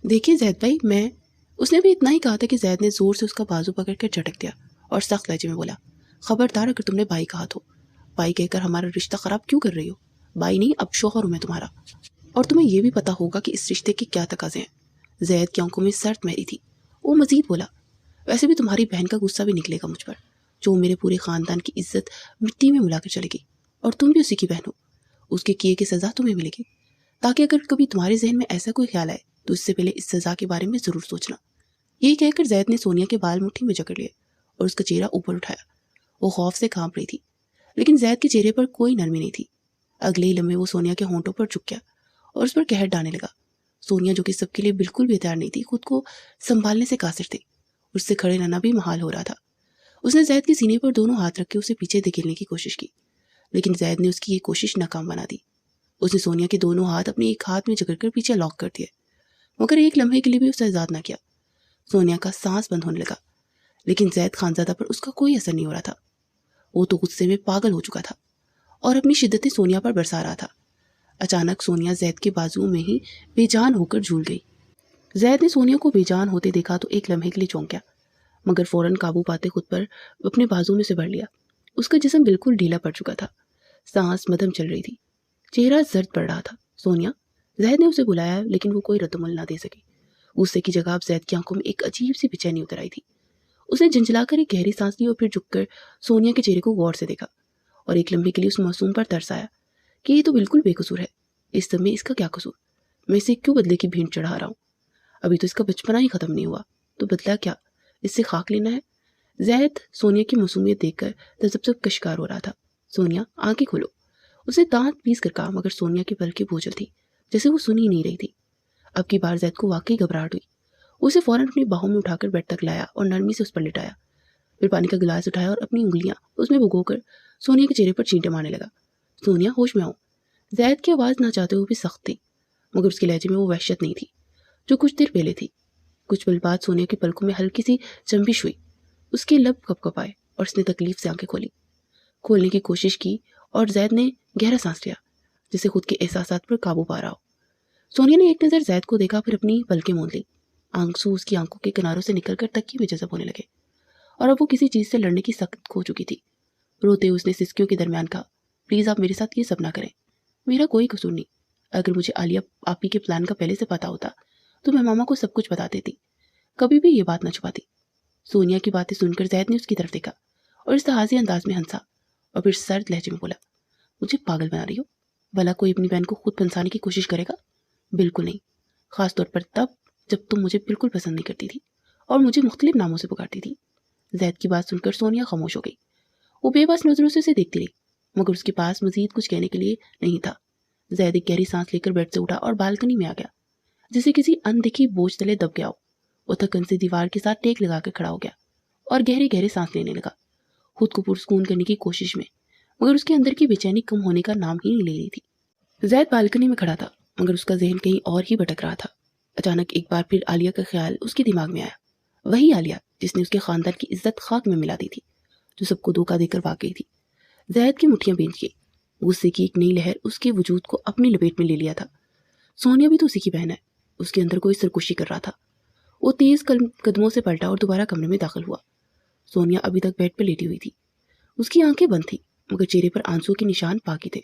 دیکھیے زید بھائی، اس نے بھی اتنا ہی کہا تھا کہ زید نے زور سے اس کا بازو پکڑ کر جھٹک دیا اور سخت لہجے میں بولا، خبردار اگر تم نے بھائی کہا تو، بھائی کہہ کر ہمارا رشتہ خراب کیوں کر رہی ہو؟ بھائی نہیں، اب شوہر ہوں میں تمہارا، اور تمہیں یہ بھی پتا ہوگا کہ اس رشتے کے کیا تقاضے ہیں۔ زید کی آنکھوں میں سرد میری تھی۔ وہ مزید بولا، ویسے بھی تمہاری بہن کا غصہ بھی نکلے گا مجھ پر، جو میرے پورے خاندان کی عزت مٹی میں ملا کر چلے گی، اور تم بھی اسی کی بہن ہو، اس کے کیے کی سزا تمہیں ملے گی، تاکہ اگر کبھی تمہارے ذہن میں ایسا کوئی خیال آئے تو اس سے پہلے اس سزا کے بارے میں ضرور سوچنا۔ یہ کہہ کر زید نے سونیا کے بال مٹھی میں جکڑ لیے اور اس کا چہرہ اوپر اٹھایا۔ وہ خوف سے کانپ رہی تھی، لیکن زید کے چہرے پر کوئی نرمی نہیں تھی۔ اگلے ہی لمحے وہ سونیا کے ہونٹوں پر جھک گیا اور اس پر قہر ڈالنے لگا۔ سونیا، جو کہ سب کے لیے بالکل بھی تیار نہیں تھی، خود کو سنبھالنے سے قاصر تھی، اس سے کھڑے رہنا بھی محال ہو رہا تھا۔ اس نے زید کے سینے پر دونوں ہاتھ رکھ کے اسے پیچھے دھکیلنے کی کوشش کی، لیکن زید نے اس کی یہ کوشش ناکام بنا دی۔ اس نے سونیا کے دونوں ہاتھ اپنے ایک ہاتھ میں جکڑ کر پیچھے لاک کر دیے، مگر ایک لمحے کے لیے بھی اسے آزاد نہ کیا۔ سونیا کا سانس بند ہونے لگا، لیکن زید خانزادہ پر اس کا کوئی اثر نہیں ہو رہا تھا۔ وہ تو غصے میں پاگل ہو چکا تھا اور اپنی شدتیں سونیا پر برسا رہا تھا۔ اچانک سونیا زید کے بازو میں ہی بے جان ہو کر جھول گئی۔ زید نے سونیا کو بے جان ہوتے دیکھا تو ایک لمحے کے لیے چونک گیا، مگر فوراً قابو پاتے خود پر اپنے بازو میں سے بھر لیا۔ اس کا جسم بالکل ڈھیلا پڑ چکا تھا، سانس مدھم چل رہی تھی، چہرہ زرد پڑ رہا تھا۔ سونیا، زید نے اسے بلایا، لیکن وہ کوئی رد عمل نہ دے سکی۔ غصے کی جگہ اب زید کی آنکھوں میں ایک عجیب سی بے چینی اتر آئی تھی۔ اس نے جھنجھلا کر ایک گہری سانس لی اور پھر جھک کر سونیا کے چہرے کو غور سے دیکھا، اور ایک لمحے کے لیے اس معصوم پر ترس آیا کہ یہ تو بالکل بے قصور ہے، اس سب میں اس کا کیا قصور؟ میں اسے کیوں بدلے کی بھینٹ چڑھا رہا ہوں؟ ابھی تو اس کا بچپنا ہی ختم نہیں ہوا، تو بدلا کیا اس سے خاک لینا ہے؟ زید سونیا کی معصومیت دیکھ کر تذبذب کا شکار ہو رہا تھا۔ سونیا، آنکھیں کھولو، اسے دانت پیس کر کہا، مگر سونیا کی پلکیں بوجھل تھی، جیسے وہ سن ہی نہیں رہی تھی۔ اب کی بار زید کو واقعی گھبراہٹ ہوئی۔ اسے فوراً اپنی باہوں میں اٹھا کر بیڈ تک لایا اور نرمی سے اس پر لٹایا، پھر پانی کا گلاس اٹھایا اور اپنی انگلیاں اس میں بھگو کر سونیا کے چہرے پر چینٹے مارنے لگا۔ سونیا، ہوش میں آؤ۔ زید کی آواز نہ چاہتے ہوئے بھی سخت تھی، مگر اس کے لہجے میں وہ وحشت نہیں تھی جو کچھ دیر پہلے تھی۔ کچھ پل بعد سونیا کی پلکوں میں ہلکی سی جنبش ہوئی، اس کے لب کپ کپائے اور اس نے تکلیف سے آنکھیں کھولنے کی کوشش کی، اور زید نے گہرا سانس لیا، جسے خود کے احساسات پر قابو پا رہا ہو۔ سونیا نے ایک نظر زید کو دیکھا، پھر اپنی پلکیں موند لی۔ آنسو اس کی آنکھوں کے کناروں سے نکل کر تکیے میں جذب ہونے لگے، اور اب وہ کسی چیز سے لڑنے کی سخت کھو چکی تھی۔ روتے ہوئے اس نے سسکیوں کے درمیان کہا، پلیز آپ میرے ساتھ یہ سب نہ کریں، میرا کوئی قصور نہیں۔ اگر مجھے عالیہ آپی کے پلان کا پہلے سے پتا ہوتا تو میں ماما کو سب کچھ بتا دیتی، کبھی بھی یہ بات نہ چھپاتی۔ سونیا کی باتیں سن کر زید نے اس کی طرف دیکھا اور استحاضی انداز میں ہنسا، اور پھر سرد لہجے میں بولا، مجھے پاگل بنا رہی ہو؟ بھلا کوئی اپنی بہن کو خود پھنسانے کی کوشش کرے گا؟ بالکل نہیں، خاص طور پر تب جب تم مجھے بالکل پسند نہیں کرتی تھی اور مجھے مختلف ناموں سے پکارتی تھی۔ زید کی بات سن کر سونیا خاموش ہو گئی۔ وہ بے بس نظروں سے اسے دیکھتی رہی، مگر اس کے پاس مزید کچھ کہنے کے لیے نہیں تھا۔ زید ایک گہری سانس لے کر بیڈ سے اٹھا اور بالکنی میں آ گیا، جسے کسی اندیکھی بوجھ تلے دب گیا ہو۔ وہ تھکن سے دیوار کے ساتھ ٹیک لگا کر کھڑا ہو گیا اور گہرے گہرے سانس لینے لگا، خود کو پرسکون کرنے کی کوشش میں، مگر اس کے اندر کی بے چینی کم ہونے کا نام ہی نہیں لے رہی تھی۔ زید بالکنی میں کھڑا تھا، مگر اس کا ذہن کہیں اور ہی بھٹک رہا تھا۔ اچانک ایک بار پھر عالیہ کا خیال اس کے دماغ میں آیا، وہی عالیہ جس نے اس کے خاندان کی عزت خاک میں ملا دی تھی، جو سب کو دھوکہ دے کر بھاگ گئی تھی۔ زید کی مٹھیاں بھیج گئی، غصے کی ایک نئی لہر اس کے وجود کو اپنی لپیٹ میں لے لیا تھا۔ سونیا بھی تو اسی کی بہن ہے، اس کے اندر کوئی سرکشی کر رہا تھا۔ وہ تیز قدموں سے پلٹا اور دوبارہ کمرے میں داخل ہوا۔ سونیا ابھی تک بیڈ پر لیٹی ہوئی تھی، اس کی آنکھیں بند تھی، مگر چہرے پر آنسو کے نشان باقی تھے۔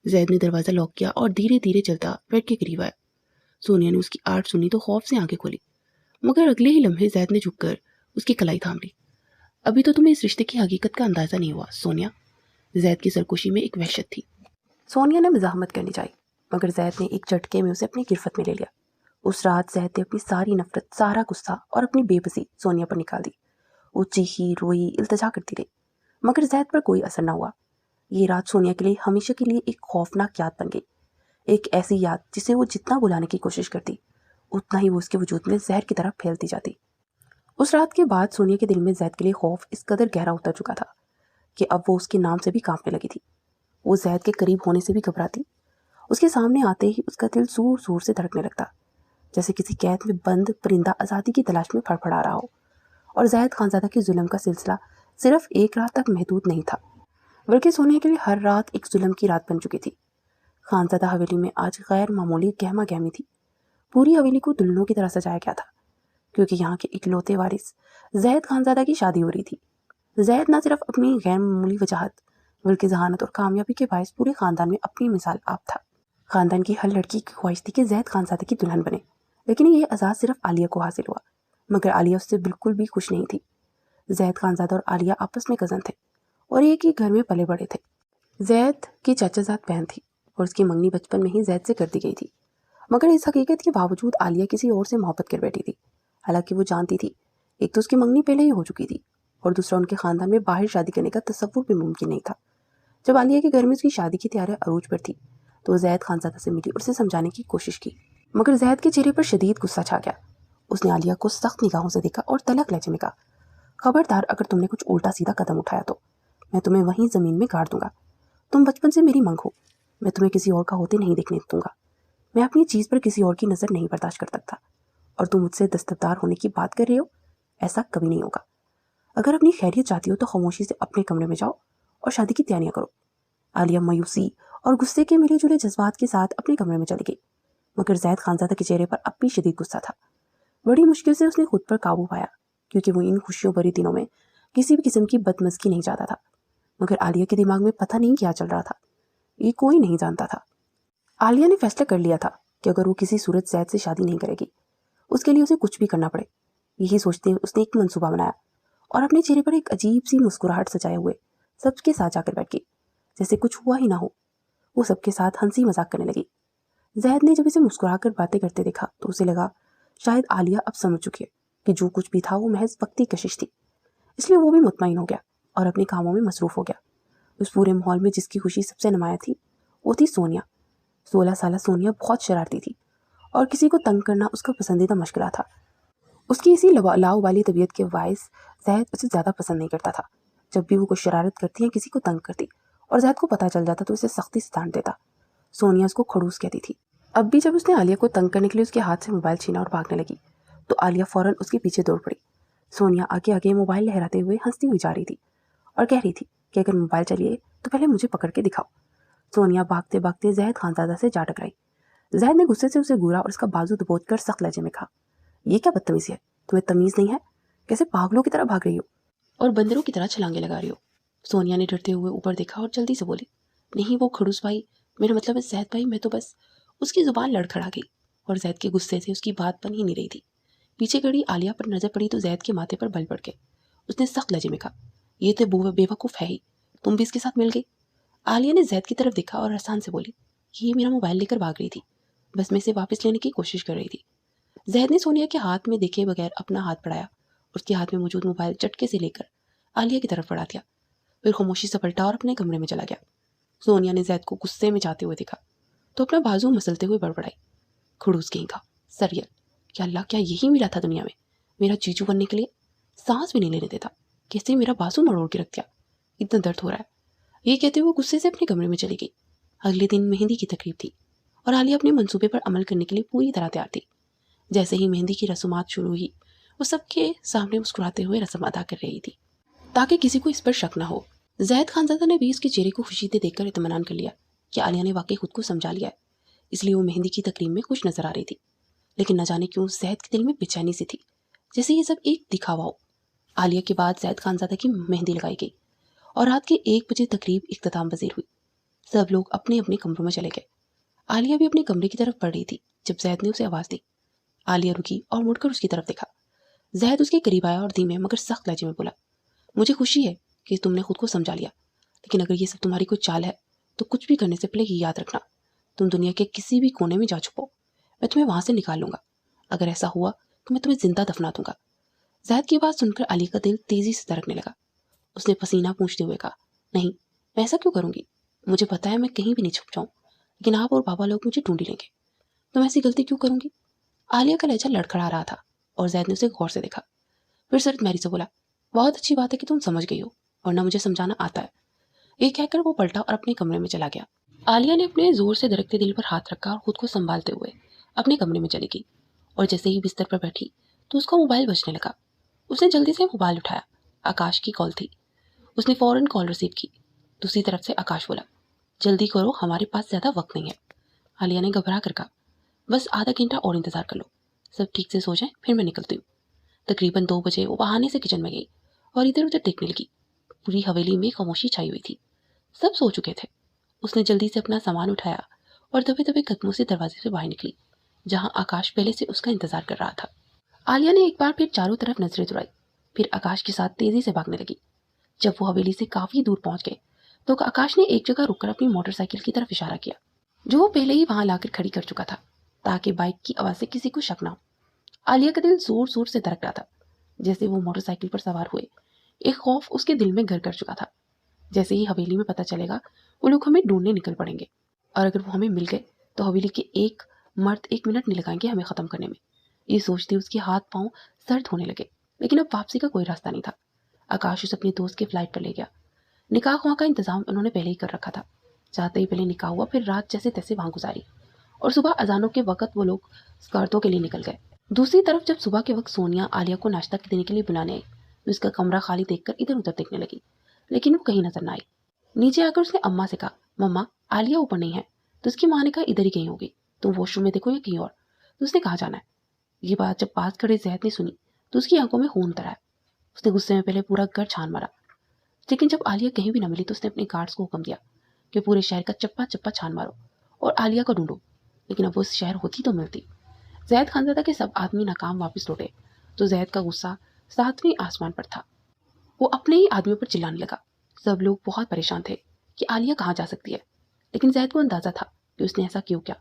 زید نے دروازہ لاک کیا اور دھیرے دھیرے چلتا بیڈ کے قریب آیا۔ سونیا نے اس کی آہٹ سنی تو خوف سے آنکھیں کھولی، مگر اگلے ہی لمحے زید نے جھک کر اس کی کلائی تھام لی۔ ابھی تو تمہیں اس رشتے کی حقیقت کا اندازہ نہیں ہوا سونیا۔ زید کی سرکشی میں ایک وحشت تھی۔ سونیا نے مزاحمت کرنی چاہی، مگر زید نے ایک جھٹکے میں اسے اپنی گرفت میں لے لیا۔ اس رات زید نے اپنی ساری نفرت، سارا غصہ اور اپنی بے بسی سونیا پر نکال دی۔ وہ چیخی، روئی، التجا کرتی رہی، مگر زید پر کوئی اثر نہ ہوا۔ یہ رات سونیا کے لیے ہمیشہ کے لیے ایک خوفناک یاد بن گئی، ایک ایسی یاد جسے وہ جتنا بلانے کی کوشش کرتی، اتنا ہی وہ اس کے وجود میں زہر کی طرح پھیلتی جاتی۔ اس رات کے بعد سونیا کے دل میں زید کے لیے خوف اس قدر گہرا اتر چکا تھا کہ اب وہ اس کے نام سے بھی کانپنے لگی تھی۔ وہ زید کے قریب ہونے سے بھی گھبراتی، اس کے سامنے آتے ہی اس کا دل زور زور سے دھڑکنے لگتا، جیسے کسی قید میں بند پرندہ آزادی کی تلاش میں پھڑپھڑا رہا ہو۔ اور زید خانزادہ کے ظلم کا سلسلہ صرف ایک رات تک محدود نہیں تھا، بلکہ سونیا کے لیے ہر رات ایک ظلم کی رات بن چکی تھی۔ خانزادہ حویلی میں آج غیر معمولی گہما گہمی تھی۔ पूरी हवेली को दुल्हनों की तरह सजाया गया था, क्योंकि यहाँ के इकलौते वारिस जैद खानजादा की शादी हो रही थी। जैद न सिर्फ अपनी गैर मामूली वजाहत बल्कि जहानत और कामयाबी के बायस पूरे खानदान में अपनी मिसाल आप था। खानदान की हर लड़की की ख्वाहिश थी कि जैद खानजादा की दुल्हन बने, लेकिन ये एजाज़ सिर्फ आलिया को हासिल हुआ, मगर आलिया उससे बिल्कुल भी खुश नहीं थी। जैद खानजादा और आलिया आपस में कज़न थे और एक ही घर में पले बड़े थे। जैद की चाचाजाद बहन थी और उसकी मंगनी बचपन में ही जैद से कर दी गई थी, मगर इस हकीकत के बावजूद आलिया किसी और से मोहब्बत कर बैठी थी। हालांकि वो जानती थी एक तो उसकी मंगनी पहले ही हो चुकी थी और दूसरा उनके खानदान में बाहर शादी करने का तसव्वुर भी मुमकिन नहीं था। जब आलिया के घर में उसकी शादी की तैयारियां अरूज पर थी तो जैद खानजादा से मिली और उसे समझाने की कोशिश की, मगर जैद के चेहरे पर शदीद गुस्सा छा गया। उसने आलिया को सख्त निगाहों से देखा और तलख लहजे में कहा, खबरदार, अगर तुमने कुछ उल्टा सीधा कदम उठाया तो मैं तुम्हें वहीं ज़मीन में गाड़ दूंगा। तुम बचपन से मेरी मंग हो, मैं तुम्हें किसी और का होते नहीं देखने दूंगा। मैं अपनी चीज़ पर किसी और की नज़र नहीं बर्दाश्त कर सकता और तुम मुझसे दस्तबरदार होने की बात कर रहे हो, ऐसा कभी नहीं होगा। अगर अपनी खैरियत चाहती हो तो खामोशी से अपने कमरे में जाओ और शादी की तैयारियां करो। आलिया मायूसी और गुस्से के मिले जुले जज्बात के साथ अपने कमरे में चली गई, मगर जैद खानजादा के चेहरे पर अब भी शदीद गुस्सा था। बड़ी मुश्किल से उसने खुद पर काबू पाया, क्योंकि वो इन खुशियों भरे दिनों में किसी भी किस्म की बदमज़गी नहीं चाहता था। मगर आलिया के दिमाग में पता नहीं क्या चल रहा था, ये कोई नहीं जानता था। आलिया ने फैसला कर लिया था कि अगर वो किसी सूरत जैद से शादी नहीं करेगी, उसके लिए उसे कुछ भी करना पड़े। यही सोचते हुए उसने एक मंसूबा बनाया और अपने चेहरे पर एक अजीब सी मुस्कुराहट सजाए हुए सबके साथ जाकर बैठ गई, जैसे कुछ हुआ ही ना हो। वो सबके साथ हंसी मजाक करने लगी। जैद ने जब इसे मुस्कुराकर बातें करते देखा तो उसे लगा शायद आलिया अब समझ चुकी है कि जो कुछ भी था वो महज वक्ती कशिश थी। इसलिए वो भी मुतमईन हो गया और अपने कामों में मसरूफ हो गया। उस पूरे माहौल में जिसकी खुशी सबसे नुमाया थी वो थी सोनिया। 16 साल सोनिया बहुत शरारती थी और किसी को तंग करना उसका पसंदीदा मशगला था। उसकी इसी लाउबाली तबीयत के बायस जैद उसे ज़्यादा पसंद नहीं करता था। जब भी वो कोई शरारत करती या किसी को तंग करती और जैद को पता चल जाता तो उसे सख्ती से डांट देता। सोनिया उसको खड़ूस कहती थी। अब भी जब उसने आलिया को तंग करने के लिए उसके हाथ से मोबाइल छीना और भागने लगी तो आलिया फौरन उसके पीछे दौड़ पड़ी। सोनिया आगे आगे मोबाइल लहराते हुए हंसती हुई जा रही थी और कह रही थी कि अगर मोबाइल चलिए तो पहले मुझे पकड़ के दिखाओ। सोनिया भागते भागते जैद खानजादा से जा टकराई। जैद ने गुस्से से उसे घूरा और उसका बाजू दबोच कर सख्त लहजे में कहा, ये क्या बदतमीजी है, तुम्हें तमीज़ नहीं है, कैसे पागलों की तरह भाग रही हो और बंदरों की तरह छलांगे लगा रही हो। सोनिया ने डरते हुए ऊपर देखा और जल्दी से बोली, नहीं वो खड़ूस भाई, मेरा मतलब है जैद भाई, मैं तो बस। उसकी जुबान लड़खड़ा गई और जैद के गुस्से से उसकी बात बन ही नहीं रही थी। पीछे खड़ी आलिया पर नजर पड़ी तो जैद के माथे पर बल पड़ गए। उसने सख्त लहजे में कहा, ये तो बेवकूफ़ है ही, तुम भी इसके साथ मिल गई। आलिया ने जैद की तरफ देखा और आसान से बोली, ये मेरा मोबाइल लेकर भाग रही थी, बस मैं इसे वापस लेने की कोशिश कर रही थी। जैद ने सोनिया के हाथ में देखे बगैर अपना हाथ बढ़ाया, उसके हाथ में मौजूद मोबाइल चटके से लेकर आलिया की तरफ बढ़ा दिया, फिर खामोशी से पलटा और अपने कमरे में चला गया। सोनिया ने जैद को गुस्से में जाते हुए देखा तो अपना बाजू मसलते हुए बड़बड़ाई, खड़ूस कहीं का सरियल, क्या अल्लाह, क्या यही मिला था दुनिया में मेरा जीजू बनने के लिए? सांस भी नहीं लेने देता, कैसे मेरा बाजू मरोड़ के रख दिया, इतना दर्द हो रहा है। ये कहते हुए गुस्से से अपने कमरे में चली गई। अगले दिन मेहंदी की तकरीब थी और आलिया अपने मंसूबे पर अमल करने के लिए पूरी तरह तैयार थी। जैसे ही मेहंदी की रस्मात शुरू हुई वो सबके सामने मुस्कुराते हुए रस्म अदा कर रही थी ताकि किसी को इस पर शक न हो। जैद खानजादा ने भी उसके चेहरे को खुशी से देखकर इत्मीनान कर लिया कि आलिया ने वाकई खुद को समझा लिया है, इसलिए वो मेहंदी की तकरीब में खुश नजर आ रही थी। लेकिन न जाने क्यों जैद के दिल में बेचैनी सी थी, जैसे ये सब एक दिखावा हो। आलिया के बाद जैद खानजादा की मेहंदी लगाई गई और रात के 1 बजे तकरीब इख्तिताम पजीर हुई। सब लोग अपने अपने कमरों में चले गए। आलिया भी अपने कमरे की तरफ बढ़ रही थी जब जैद ने उसे आवाज़ दी। आलिया रुकी और मुड़कर उसकी तरफ देखा। जैद उसके करीब आया और धीमे मगर सख्त लहजे में बोला, मुझे खुशी है कि तुमने खुद को समझा लिया, लेकिन अगर ये सब तुम्हारी कोई चाल है तो कुछ भी करने से पहले ये याद रखना, तुम दुनिया के किसी भी कोने में जा छुपो, मैं तुम्हें वहां से निकाल लूंगा। अगर ऐसा हुआ तो मैं तुम्हें जिंदा दफना दूंगा। जैद की बात सुनकर आलिया का दिल तेजी से धड़कने लगा। उसने पसीना पूंछते हुए कहा, नहीं, मैं ऐसा क्यों करूंगी, मुझे पता है मैं कहीं भी नहीं छुप जाऊं, लेकिन आप और बाबा लोग मुझे ढूंढ ही लेंगे, तो मैं ऐसी गलती क्यों करूंगी। आलिया का लहजा लड़खड़ा रहा था और जैद ने उसे गौर से देखा। फिर सरद मैरी से बोला, बहुत अच्छी बात है कि तुम समझ गई हो, वरना मुझे समझाना आता है। ये कहकर वो पलटा और अपने कमरे में चला गया। आलिया ने अपने जोर से धड़कते दिल पर हाथ रखा और खुद को संभालते हुए अपने कमरे में चली गई और जैसे ही बिस्तर पर बैठी तो उसका मोबाइल बजने लगा। उसने जल्दी से मोबाइल उठाया। आकाश की कॉल थी। उसने फौरन कॉल रिसीव की। दूसरी तरफ से आकाश बोला, जल्दी करो, हमारे पास ज़्यादा वक्त नहीं है। आलिया ने घबरा कर कहा, बस आधा घंटा और इंतजार कर लो, सब ठीक से सो जाए फिर मैं निकलती हूँ। तकरीबन 2 बजे वो बहाने से किचन में गई और इधर उधर देखने लगी। पूरी हवेली में खामोशी छाई हुई थी, सब सो चुके थे। उसने जल्दी से अपना सामान उठाया और दबे दबे कदमों से दरवाजे से बाहर निकली, जहां आकाश पहले से उसका इंतजार कर रहा था। आलिया ने एक बार फिर चारों तरफ नजरें दौड़ाई, फिर आकाश के साथ तेजी से भागने लगी। जब वो हवेली से काफी दूर पहुंच गए तो आकाश ने एक जगह रुककर अपनी मोटरसाइकिल की तरफ इशारा किया, जो वो पहले ही वहां लाकर खड़ी कर चुका था, ताकि बाइक की आवाज से किसी को शक न हो। आलिया का दिल जोर जोर से धड़क रहा था। जैसे वो मोटरसाइकिल पर सवार हुए, एक खौफ उसके दिल में घर कर चुका था। जैसे ही हवेली में पता चलेगा वो लोग हमें ढूंढने निकल पड़ेंगे, और अगर वो हमें मिल गए तो हवेली के एक मर्द 1 मिनट नहीं लगाएंगे हमें खत्म करने में। ये सोचते उसके हाथ पांव सर्द होने लगे, लेकिन अब वापसी का कोई रास्ता नहीं था। आकाश उसे अपने दोस्त के फ्लाइट पर ले गया। निकाह वहाँ का इंतजाम उन्होंने पहले ही कर रखा था। चाहते ही पहले निकाह हुआ, फिर रात जैसे तैसे वहां गुजारी, और सुबह अजानों के वक्त वो लोग स्कर्तों के लिए निकल गए। दूसरी तरफ जब सुबह के वक्त सोनिया आलिया को नाश्ता देने के लिए बुलाने आई तो उसका कमरा खाली देखकर इधर उधर देखने लगी, लेकिन वो कहीं नजर न आई। नीचे आकर उसने अम्मा से कहा, मम्मा आलिया ऊपर नहीं है। तो उसकी माँ ने कहा, इधर ही कहीं होगी, तुम वॉशरूम में देखो या कहीं और। तो उसने कहा जाना है। ये बात जब पास खड़े जैद ने सुनी तो उसकी आंखों में खून उतर आया। उसने गुस्से में पहले पूरा घर छान मारा, लेकिन जब आलिया कहीं भी न मिली तो उसने अपने गार्ड्स को हुक्म दिया कि पूरे शहर का चप्पा चप्पा छान मारो और आलिया को ढूंढो। लेकिन अब वो उस शहर होती तो मिलती। जैद खानजादा के सब आदमी नाकाम वापस लौटे तो जैद का गुस्सा 7वें आसमान पर था। वो अपने ही आदमियों पर चिल्लाने लगा। सब लोग बहुत परेशान थे कि आलिया कहाँ जा सकती है, लेकिन जैद को अंदाजा था कि उसने ऐसा क्यों किया।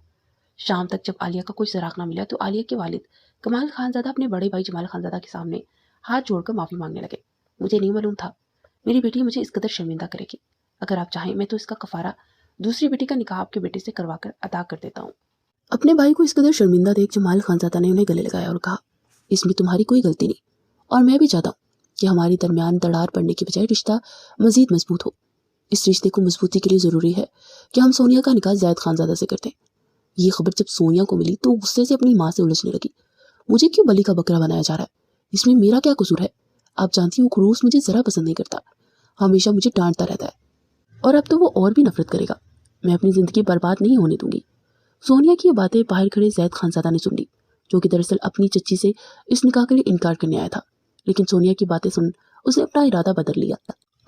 शाम तक जब आलिया का कोई सुराग न मिला तो आलिया के वालिद कमाल खानजादा अपने बड़े भाई जमाल खानजादा के सामने हाथ जोड़कर माफी मांगने लगे। मुझे नहीं मालूम था, मेरी बेटी मुझे इस कदर शर्मिंदा करेगी। अगर आप चाहें मैं तो इसका कफारा दूसरी बेटी का निकाह आपके बेटे से करवाकर अदा कर देता हूँ। अपने भाई को इस कदर शर्मिंदा देख जमाल खानजादा ने उन्हें गले लगाया और कहा, इसमें तुम्हारी कोई गलती नहीं, और मैं भी चाहता हूँ कि हमारे दरमियान दरार पड़ने की बजाय रिश्ता मजीद मजबूत हो। इस रिश्ते को मजबूती के लिए ज़रूरी है कि हम सोनिया का निकाह जैद खानजादा से करते हैं। ये खबर जब सोनिया को मिली तो गुस्से से अपनी माँ से उलझने लगी। मुझे क्यों बलि का बकरा बनाया जा रहा है? इसमें मेरा क्या कसूर है? आप जानती हूँ खरूस मुझे ज़रा पसंद नहीं करता, हमेशा मुझे डांटता रहता है, और अब तो वो और भी नफरत करेगा। मैं अपनी ज़िंदगी बर्बाद नहीं होने दूंगी। सोनिया की ये बातें बाहर खड़े जैद खानजादा ने सुन ली, जो कि दरअसल अपनी चच्ची से इस निकाह के लिए इनकार करने आया था। लेकिन सोनिया की बातें सुन उसने अपना इरादा बदल लिया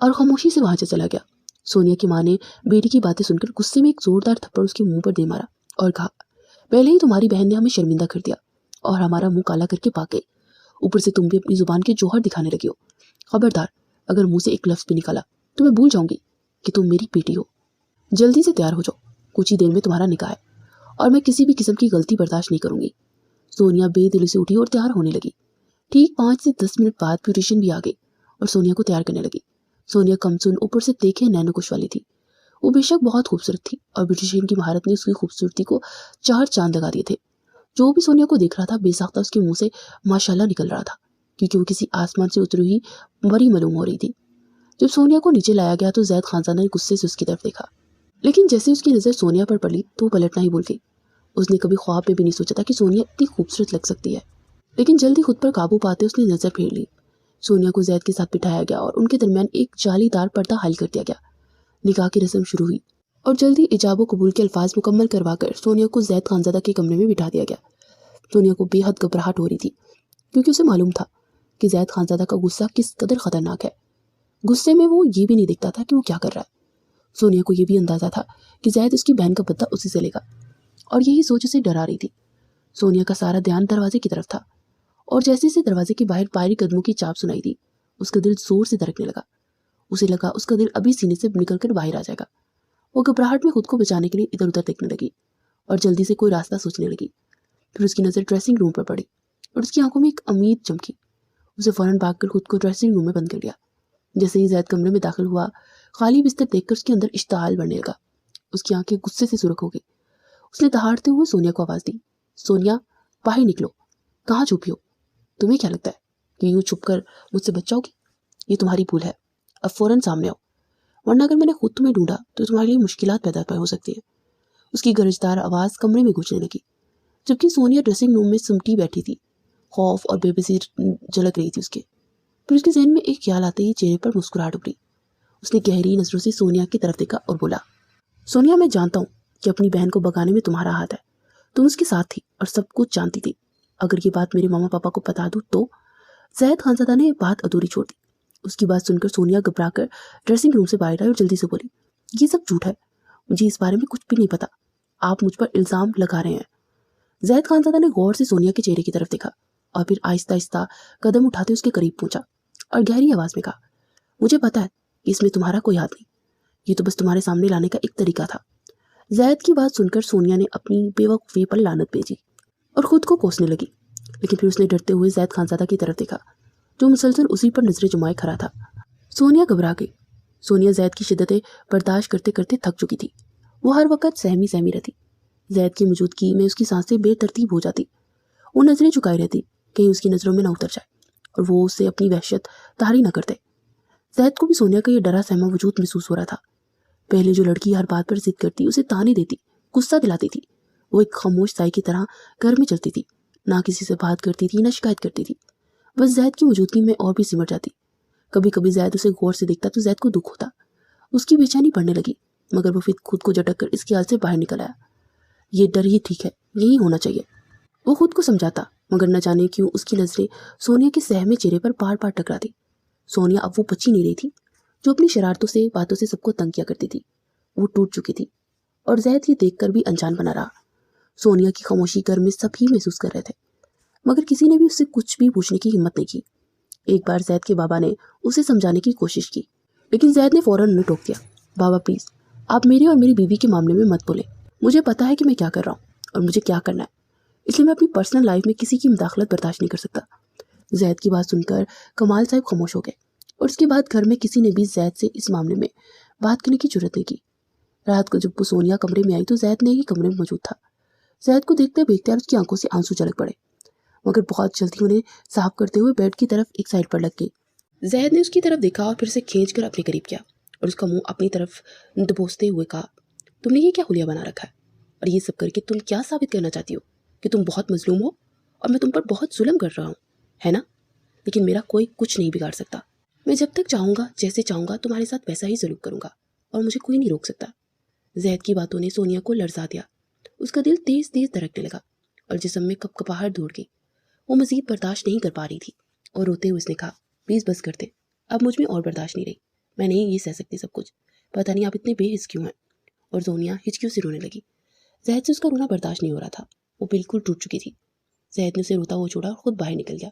और खामोशी से वहां से चला गया। सोनिया की माँ ने बेटी की बातें सुनकर गुस्से में एक जोरदार थप्पड़ उसके मुंह पर दे मारा और कहा, पहले ही तुम्हारी बहन ने हमें शर्मिंदा कर दिया और हमारा मुंह काला करके भाग गई, ऊपर से तुम भी अपनी जुबान के जौहर दिखाने लगी हो। खबरदार, अगर मुंह से एक लफ्ज भी निकाला तो मैं भूल जाऊंगी कि तुम मेरी बेटी हो। जल्दी से तैयार हो जाओ, कुछ ही देर में तुम्हारा निकाह है और मैं किसी भी किस्म की गलती बर्दाश्त नहीं करूंगी। सोनिया बेदिली से उठी और तैयार होने लगी। ठीक 5 से 10 मिनट बाद ब्यूटिशियन भी आ गई और सोनिया को तैयार करने लगी। सोनिया कमसुन ऊपर से देखे नैनोकुश वाली थी। वो बेशक बहुत खूबसूरत थी और ब्यूटिशियन की महारत ने उसकी खूबसूरती को 4 चांद लगा दिए थे। जो भी सोनिया को देख रहा था बेसाख्ता उसके मुंह से माशाल्लाह निकल रहा था, क्योंकि वो किसी आसमान से उतरी हुई मरी मालूम हो रही थी। जब सोनिया को नीचे लाया गया तो जैद खानजादा ने गुस्से से उसकी तरफ देखा, लेकिन जैसे उसकी नज़र सोनिया पर पड़ी तो वो पलटना ही भूल गई। उसने कभी ख्वाब में भी नहीं सोचा था कि सोनिया इतनी खूबसूरत लग सकती है, लेकिन जल्दी खुद पर काबू पाते उसने नजर फेर ली। सोनिया को जैद के साथ बिठाया गया और उनके दरमियान एक जालीदार पर्दा हाल कर दिया गया। निकाह की रस्म शुरू हुई और जल्दी इजाबो कबूल के अल्फाज मुकम्मल करवाकर सोनिया को जैद खानजादा के कमरे में बिठा दिया गया। सोनिया को बेहद घबराहट हो रही थी, क्योंकि उसे मालूम था कि जैद खानजादा का गुस्सा किस कदर खतरनाक है। गुस्से में वो ये भी नहीं देखता था कि वो क्या कर रहा है। सोनिया को यह भी अंदाजा था कि जैद उसकी बहन का बदला उसी से लेगा, और यही सोच उसे डरा रही थी। सोनिया का सारा ध्यान दरवाजे की तरफ था, और जैसे से दरवाजे के बाहर भारी कदमों की चाप सुनाई दी उसका दिल जोर से धड़कने लगा। उसे लगा उसका दिल अभी सीने से निकलकर बाहर आ जाएगा। वो घबराहट में खुद को बचाने के लिए इधर उधर देखने लगी और जल्दी से कोई रास्ता सोचने लगी। फिर उसकी नज़र ड्रेसिंग रूम पर पड़ी और उसकी आंखों में एक उम्मीद चमकी। उसे फौरन भागकर खुद को ड्रेसिंग रूम में बंद कर लिया। जैसे ही जैद कमरे में दाखिल हुआ, खाली बिस्तर देखकर उसके अंदर इश्तिहाल बढ़ने लगा। उसकी आंखें गुस्से से सुर्ख हो गई। उसने दहाड़ते हुए सोनिया को आवाज़ दी, सोनिया बाहर निकलो, कहाँ छुपी हो? तुम्हें क्या लगता है कि यूं छुपकर मुझसे बच जाओगी? ये तुम्हारी भूल है, अब फौरन सामने आओ, वरना अगर मैंने खुद तुम्हें ढूंढा तो तुम्हारे लिए मुश्किलात पैदा हो सकती है। उसकी गरजदार आवाज़ कमरे में गूंजने लगी, जबकि सोनिया ड्रेसिंग रूम में सिमटी बैठी थी। खौफ और बेबसी झलक रही थी उसके। फिर उसके जहन में एक ख्याल आते ही चेहरे पर मुस्कुराहट उभरी। उसने गहरी नजरों से सोनिया की तरफ देखा और बोला, सोनिया मैं जानता हूँ कि अपनी बहन को भगाने में तुम्हारा हाथ है, तुम उसके साथ थी और सब कुछ जानती थी। अगर ये बात मेरे मामा पापा को बता दूँ तो? जैद खानज़ादा ने बात अधूरी छोड़ दी। उसकी बात सुनकर सोनिया घबराकर ड्रेसिंग रूम से बाहर आई और जल्दी से बोली, ये सब झूठ है, मुझे इस बारे में कुछ भी नहीं पता, आप मुझ पर इल्ज़ाम लगा रहे हैं। जैद खानज़ादा ने गौर से सोनिया के चेहरे की तरफ देखा और फिर आहिस्ता आहिस्ता कदम उठाते उसके करीब पहुंचा और गहरी आवाज़ में कहा, मुझे पता है कि इसमें तुम्हारा कोई हाथ नहीं, ये तो बस तुम्हारे सामने लाने का एक तरीका था। जैद की बात सुनकर सोनिया ने अपनी बेवकूफ़ी पर लानत भेजी और ख़ुद को कोसने लगी, लेकिन फिर उसने डरते हुए जैद खानज़ादा की तरफ देखा जो मुसलसल उसी पर नजरें जमाए खड़ा था। सोनिया घबरा गई। सोनिया जैद की शिद्दतें बर्दाश्त करते करते थक चुकी थी। वो हर वक्त सहमी सहमी रहती। जैद की मौजूदगी में उसकी सांसें बेतरतीब हो जाती। वो नजरें झुकाई रहती, कहीं उसकी नज़रों में न उतर जाए और वो उससे अपनी वहशत तारी न करते। जैद को भी सोनिया का ये डरा सहमा वजूद महसूस हो रहा था। पहले जो लड़की हर बात पर जिद करती, उसे ताने देती, गुस्सा दिलाती थी, वो एक खामोश साई की तरह घर में चलती थी, ना किसी से बात करती थी, ना शिकायत करती थी, बस जैद की मौजूदगी में और भी सिमट जाती। कभी कभी जैद उसे गौर से देखता तो जैद को दुख होता, उसकी बेचैनी बढ़ने लगी, मगर वो फिर खुद को झटक कर इसकी हाल से बाहर निकल आया। ये डर ही ठीक है, यही होना चाहिए, वो खुद को समझाता, मगर न जाने क्यों उसकी नजरें सोनिया के सहमे चेहरे पर बार बार टकराती। सोनिया अब वो बची नहीं रही थी जो अपनी शरारतों से बातों से सबको तंग किया करती थी। वो टूट चुकी थी और जैद ये देखकर भी अनजान बना रहा। सोनिया की खामोशी घर में सभी महसूस कर रहे थे, मगर किसी ने भी उससे कुछ भी पूछने की हिम्मत नहीं की। एक बार जैद के बाबा ने उसे समझाने की कोशिश की, लेकिन जैद ने फौरन उन्हें टोक दिया। बाबा प्लीज़, आप मेरे और मेरी बीवी के मामले में मत बोलें, मुझे पता है कि मैं क्या कर रहा हूँ और मुझे क्या करना है, इसलिए मैं अपनी पर्सनल लाइफ में किसी की मुदाखलत बर्दाश्त नहीं कर सकता। जैद की बात सुनकर कमाल साहब खामोश हो गए और उसके बाद घर में किसी ने भी जैद से इस मामले में बात करने की जरूरत नहीं की। रात को जब वो सोनिया कमरे में आई तो जैद ने ही कमरे में मौजूद था। जैद को देखते देखते उसकी आंखों से आंसू छलक पड़े, मगर बहुत जल्दी उन्हें साफ करते हुए बेड की तरफ एक साइड पर लग गई। जैद ने उसकी तरफ देखा और फिर से खींच कर अपने करीब किया और उसका मुंह अपनी तरफ दबोचते हुए कहा, तुमने ये क्या हुलिया बना रखा है, और ये सब करके तुम क्या साबित करना चाहती हो कि तुम बहुत मजलूम हो और मैं तुम पर बहुत जुल्म कर रहा हूँ, है ना? लेकिन मेरा कोई कुछ नहीं बिगाड़ सकता। मैं जब तक चाहूँगा, जैसे चाहूँगा तुम्हारे साथ वैसा ही सलूक करूँगा और मुझे कोई नहीं रोक सकता। जैद की बातों ने सोनिया को लरजा दिया। उसका दिल तेज तेज धड़कने लगा और जिस्म में कपकपाहट दौड़ गई। वो मजीद बर्दाश्त नहीं कर पा रही थी और रोते हुए उसने कहा, प्लीज़ बस कर दे, अब मुझ में और बर्दाश्त नहीं रही, मैं नहीं ये सह सकती सब कुछ, पता नहीं आप इतने बेहिस क्यों हैं। और सोनिया हिचकियों से रोने लगी। जैद से उसका रोना बर्दाश्त नहीं हो रहा था, वो बिल्कुल टूट चुकी थी। जैद ने उसे रोता हुआ छोड़ा और खुद बाहर निकल गया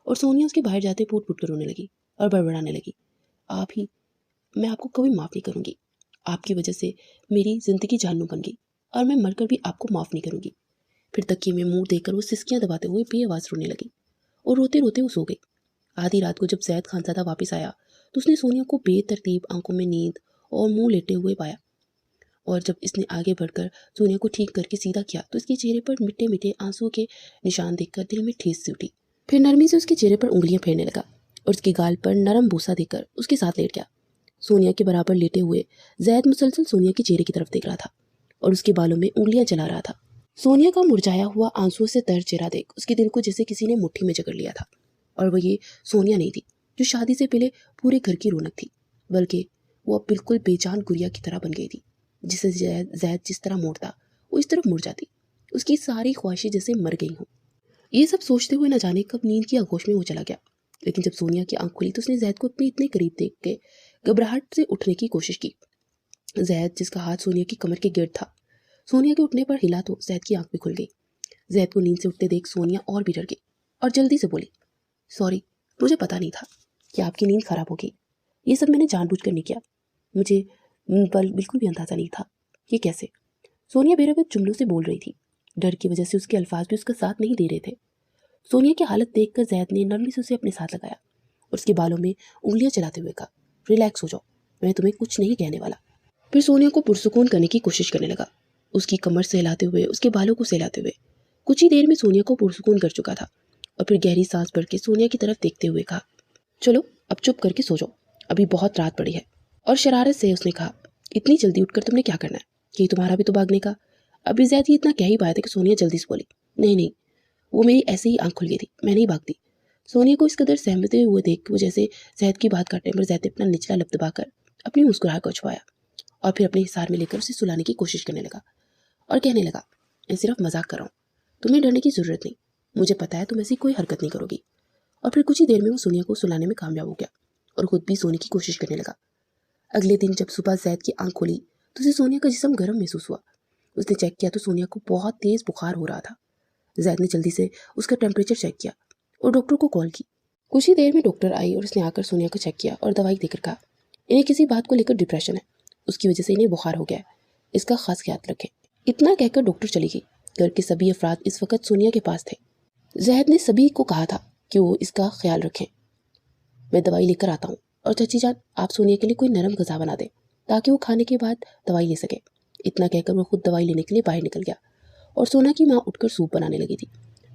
और सोनिया उसके बाहर जाते फूट फूट कर रोने लगी और बड़बड़ाने लगी, आप ही, मैं आपको कभी माफ़ नहीं करूँगी, आपकी वजह से मेरी ज़िंदगी जानू बन गई और मैं मरकर भी आपको माफ़ नहीं करूँगी। फिर तकिए में मुंह देकर वो सिसकियाँ दबाते हुए बेआवाज़ रोने लगी और रोते रोते वो सो गई। आधी रात को जब जैद खानज़ादा वापस आया तो उसने सोनिया को बेतरतीब आंखों में नींद और मुंह लेटे हुए पाया, और जब इसने आगे बढ़कर सोनिया को ठीक करके सीधा किया तो इसके चेहरे पर मिट्टे मिट्टे आंसुओं के निशान देखकर दिल में ठेस सी उठी। फिर नरमी से उसके चेहरे पर उंगलियां फेरने लगा और उसके गाल पर नरम बोसा देकर उसके साथ लेट गया। सोनिया के बराबर लेटे हुए जैद मुसलसल सोनिया के चेहरे की तरफ देख रहा था और उसके बालों में उंगलियां चला रहा था। सोनिया का मुरझाया हुआ आंसुओं से तर चेहरा देख उसके दिल को जैसे किसी ने मुट्ठी में जकड़ लिया था। और वो ये सोनिया नहीं थी जो शादी से पहले पूरे घर की रौनक थी, बल्कि वो अब बिल्कुल बेजान गुड़िया की तरह बन गई थी, जिसे जैद जिस तरह मोड़ता वो इस तरफ मुड़ जाती, उसकी सारी ख्वाहिशें जैसे मर गई हों। ये सब सोचते हुए न जाने कब नींद की आगोश में वो चला गया। लेकिन जब सोनिया की आंख खुली तो उसने जैद को अपने इतने करीब देख के घबराहट से उठने की कोशिश की। जैद, जिसका हाथ सोनिया की कमर के गिर्द था, सोनिया के उठने पर हिला तो जैद की आंख भी खुल गई। जैद को नींद से उठते देख सोनिया और भी डर गई और जल्दी से बोली, सॉरी, मुझे पता नहीं था कि आपकी नींद खराब हो गई, ये सब मैंने जानबूझकर नहीं किया, मुझे बिल्कुल भी अंदाज़ा नहीं था। ये कैसे? सोनिया बेरवत जुमलों से बोल रही थी, डर की वजह से उसके अल्फाज भी उसका साथ नहीं दे रहे थे। सोनिया की हालत देखकर जैद ने नरमी से उसे अपने साथ लगाया और उसके बालों में उंगलियां चलाते हुए कहा, रिलैक्स हो जाओ, मैं तुम्हें कुछ नहीं कहने वाला। फिर सोनिया को पुरसुकून करने की कोशिश करने लगा, उसकी कमर सहलाते हुए, उसके बालों को सहलाते हुए। कुछ ही देर में सोनिया को पुरसुकून कर चुका था और फिर गहरी सांस भर के सोनिया की तरफ देखते हुए कहा, चलो अब चुप करके सो जाओ, अभी बहुत रात पड़ी है। और शरारत से उसने कहा, इतनी जल्दी उठकर तुमने क्या करना है, कि तुम्हारा भी तो भागने का। अभी जैद ये इतना कह ही पाया था कि सोनिया जल्दी से बोली, नहीं नहीं, वो मेरी ऐसे ही आंख खुल गई थी, मैं नहीं भागती। सोनिया को इस कदर सहमते हुए देख वो जैसे जैद की बात काटने पर जैद ने अपना निचला लब दबाकर अपनी मुस्कुराहट को छुपाया और फिर अपने हिसार में लेकर उसे सुलाने की कोशिश करने लगा और कहने लगा, मैं सिर्फ मजाक कर रहा हूँ, तुम्हें डरने की ज़रूरत नहीं, मुझे पता है तुम ऐसी कोई हरकत नहीं करोगी। और फिर कुछ ही देर में वो सोनिया को सुलाने में कामयाब हो गया और खुद भी सोने की कोशिश करने लगा। अगले दिन जब सुबह जैद की आंख खुली तो उसे सोनिया का जिस्म गर्म महसूस हुआ। उसने चेक किया तो सोनिया को बहुत तेज़ बुखार हो रहा था। जैद ने जल्दी से उसका टेम्परेचर चेक किया और डॉक्टर को कॉल की। कुछ ही देर में डॉक्टर आई और उसने आकर सोनिया को चेक किया और दवाई देकर कहा, इन्हें किसी बात को लेकर डिप्रेशन है, उसकी वजह से इन्हें बुखार हो गया है, इसका खास ख्याल रखें। इतना कहकर डॉक्टर चली गई। घर के सभी अफराद इस वक्त सोनिया के पास थे। जैद ने सभी को कहा था कि वो इसका ख्याल रखें। मैं दवाई लेकर आता हूँ, और चाची जान आप सोनिया के लिए कोई नरम गज़ा बना दें ताकि वो खाने के बाद दवाई ले सके। इतना कहकर वो खुद दवाई लेने के लिए बाहर निकल गया और सोना की माँ उठकर सूप बनाने लगी थी।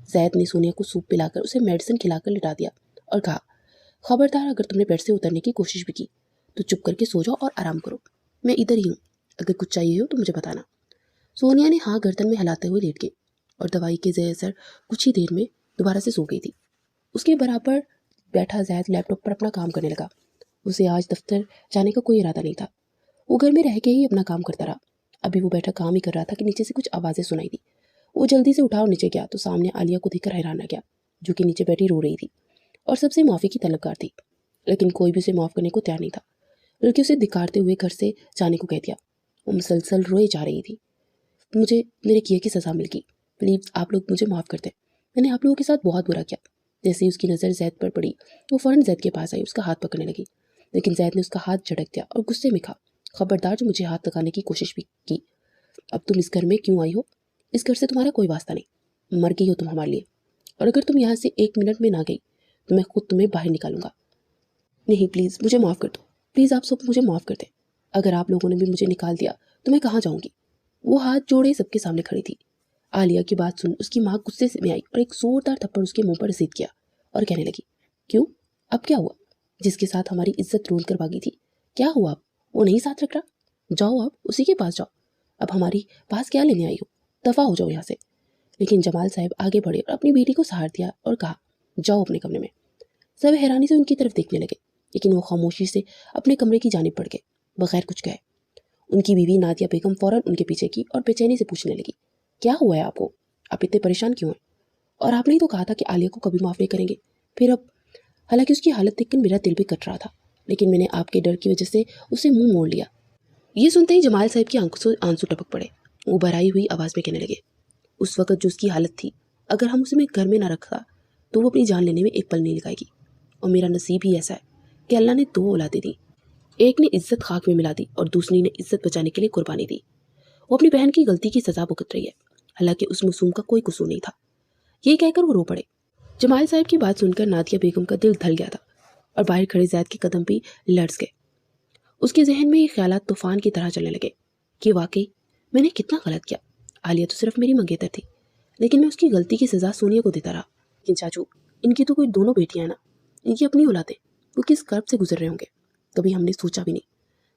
जैद ने सोनिया को सूप पिलाकर उसे मेडिसिन खिलाकर लिटा दिया और कहा, खबरदार अगर तुमने बेड से उतरने की कोशिश भी की तो चुप करके सो जाओ और आराम करो, मैं इधर ही हूँ, अगर कुछ चाहिए हो तो मुझे बताना। सोनिया ने हाँ गर्दन में हिलाते हुए लेट गई और दवाई के ज़ेर असर कुछ ही देर में दोबारा से सो गई थी। उसके बराबर बैठा जैद लैपटॉप पर अपना काम करने लगा। उसे आज दफ्तर जाने का कोई इरादा नहीं था, वो घर में रह के ही अपना काम करता रहा। अभी वो बैठा काम ही कर रहा था कि नीचे से कुछ आवाज़ें सुनाई दी। वो जल्दी से उठा और नीचे गया तो सामने आलिया को देखकर हैरान रह गया, जो कि नीचे बैठी रो रही थी और सबसे माफ़ी की तलबगार थी, लेकिन कोई भी उसे माफ़ करने को तैयार नहीं था, बल्कि उसे धिक्कारते हुए घर से जाने को कह दिया। वो मुसलसल रोए जा रही थी। मुझे मेरे किए की सज़ा मिल गई, प्लीज़ आप लोग मुझे माफ़ कर दें, मैंने आप लोगों के साथ बहुत बुरा किया। जैसे ही उसकी नज़र जैद पर पड़ी वो फ़ौरन जैद के पास आई, उसका हाथ पकड़ने लगी, लेकिन जैद ने उसका हाथ झटक दिया और गुस्से में कहा, खबरदार जो मुझे हाथ लगाने की कोशिश भी की। अब तुम इस घर में क्यों आई हो? इस घर से तुम्हारा कोई वास्ता नहीं, मर गई हो तुम हमारे लिए, और अगर तुम यहाँ से 1 मिनट में ना गई तो मैं खुद तुम्हें बाहर निकालूंगा। नहीं प्लीज़ मुझे माफ़ कर दो, प्लीज़ आप सब मुझे माफ़ कर दें, अगर आप लोगों ने भी मुझे निकाल दिया तो मैं कहाँ जाऊँगी। वो हाथ जोड़े सबके सामने खड़ी थी। आलिया की बात सुन उसकी माँ गुस्से में आई और एक जोरदार थप्पड़ उसके मुंह पर रसीद किया और कहने लगी, क्यों, अब क्या हुआ? जिसके साथ हमारी इज्जत रोल कर भागी थी, क्या हुआ अब? वो नहीं साथ रख रहा? जाओ अब उसी के पास जाओ, अब हमारी पास क्या लेने आई हो, दफ़ा हो जाओ यहाँ से। लेकिन जमाल साहब आगे बढ़े और अपनी बेटी को सहार दिया और कहा, जाओ अपने कमरे में। सब हैरानी से उनकी तरफ देखने लगे, लेकिन वो खामोशी से अपने कमरे की जानिब बढ़ गए बगैर कुछ कहे। उनकी बीवी नादिया बेगम फौरन उनके पीछे की और बेचैनी से पूछने लगी, क्या हुआ है आपको, आप इतने परेशान क्यों हैं? और आपने ही तो कहा था कि आलिया को कभी माफ़ नहीं करेंगे, फिर अब? हालांकि उसकी हालत देखकर मेरा दिल भी कट रहा था, लेकिन मैंने आपके डर की वजह से उसे मुंह मोड़ लिया। ये सुनते ही जमाल साहब की आंखों से आंसू टपक पड़े। वो भराई हुई आवाज़ में कहने लगे, उस वक्त जो उसकी हालत थी, अगर हम उसे घर में ना रखा तो वो अपनी जान लेने में एक पल नहीं लगाएगी। और मेरा नसीब ही ऐसा है कि अल्लाह ने 2 औलादें दी, एक ने इज्जत खाक में मिला दी और दूसरी ने इज्जत बचाने के लिए कुर्बानी दी। वो अपनी बहन की गलती की सज़ा भुगत रही है, हालांकि उस मासूम का कोई कसूर नहीं था। ये कहकर वो रो पड़े। जमाल साहब की बात सुनकर नादिया बेगम का दिल धल गया था और बाहर खड़े जैद के कदम भी लर्ज़ गए। उसके जहन में ये ख्यालात तूफान की तरह चलने लगे कि वाकई मैंने कितना गलत किया। आलिया तो सिर्फ मेरी मंगेतर थी, लेकिन मैं उसकी गलती की सज़ा सोनिया को देता रहा। लेकिन चाचू, इनकी तो कोई दोनों बेटियां हैं ना, इनकी अपनी औलादें, वो किस कर्ब से गुजर रहे होंगे, कभी हमने सोचा भी नहीं,